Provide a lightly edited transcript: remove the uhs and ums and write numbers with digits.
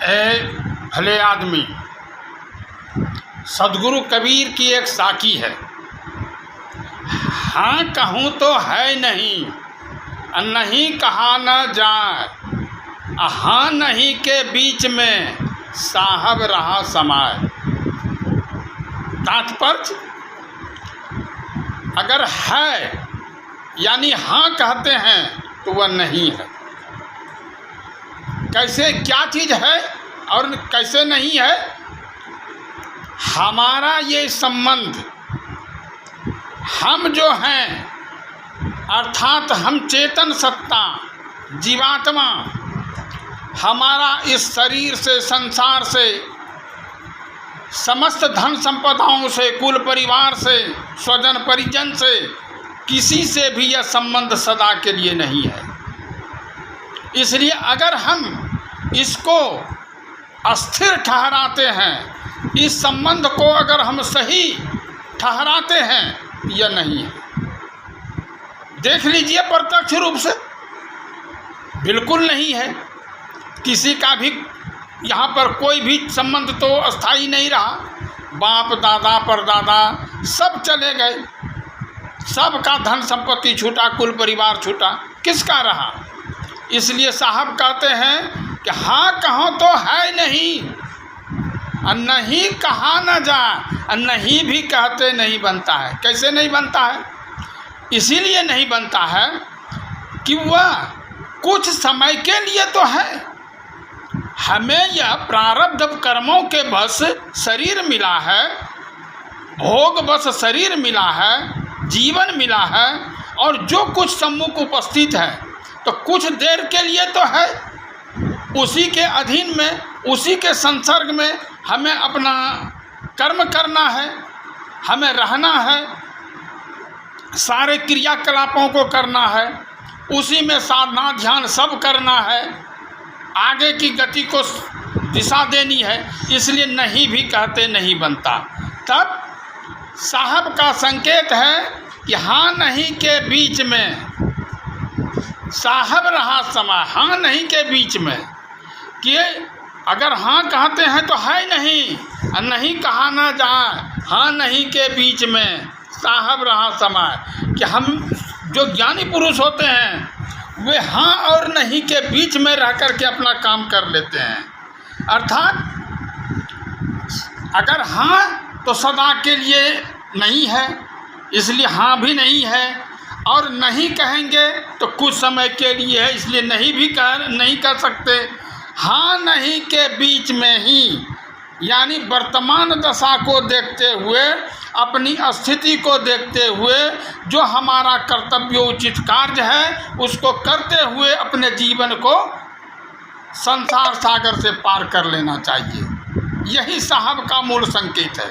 भले आदमी, सदगुरु कबीर की एक साकी है, हाँ कहूँ तो है नहीं, नहीं कहा न जाए, हाँ नहीं के बीच में साहब रहा समाए। तात्पर्य, अगर है यानी हाँ कहते हैं तो वह नहीं है। कैसे, क्या चीज़ है और कैसे नहीं है? हमारा ये संबंध, हम जो हैं अर्थात हम चेतन सत्ता जीवात्मा, हमारा इस शरीर से, संसार से, समस्त धन संपदाओं से, कुल परिवार से, स्वजन परिजन से, किसी से भी यह संबंध सदा के लिए नहीं है। इसलिए अगर हम इसको अस्थिर ठहराते हैं, इस संबंध को अगर हम सही ठहराते हैं, यह नहीं है। देख लीजिए प्रत्यक्ष रूप से बिल्कुल नहीं है। किसी का भी यहाँ पर कोई भी संबंध तो अस्थाई नहीं रहा। बाप दादा परदादा सब चले गए, सबका धन संपत्ति छूटा, कुल परिवार छूटा, किसका रहा? इसलिए साहब कहते हैं कि हाँ कहो तो है नहीं, और नहीं कहा न जाए, और नहीं भी कहते नहीं बनता है। कैसे नहीं बनता है? इसीलिए नहीं बनता है कि वह कुछ समय के लिए तो है। हमें यह प्रारब्ध कर्मों के बस शरीर मिला है, भोग बस शरीर मिला है, जीवन मिला है, और जो कुछ सम्मुख उपस्थित है तो कुछ देर के लिए तो है। उसी के अधीन में, उसी के संसर्ग में हमें अपना कर्म करना है, हमें रहना है, सारे क्रियाकलापों को करना है, उसी में साधना ध्यान सब करना है, आगे की गति को दिशा देनी है। इसलिए नहीं भी कहते नहीं बनता। तब साहब का संकेत है कि हाँ नहीं के बीच में साहब रहा समय। हाँ नहीं के बीच में कि अगर हाँ कहते हैं तो है नहीं, और नहीं कहा ना जाए, हाँ नहीं के बीच में साहब रहा समय। कि हम जो ज्ञानी पुरुष होते हैं वे हाँ और नहीं के बीच में रह कर के अपना काम कर लेते हैं। अर्थात अगर हाँ तो सदा के लिए नहीं है, इसलिए हाँ भी नहीं है, और नहीं कहेंगे तो कुछ समय के लिए है, इसलिए नहीं भी नहीं कर सकते। हाँ नहीं के बीच में ही, यानी वर्तमान दशा को देखते हुए, अपनी स्थिति को देखते हुए, जो हमारा कर्तव्योचित कार्य है उसको करते हुए अपने जीवन को संसार सागर से पार कर लेना चाहिए। यही साहब का मूल संकेत है।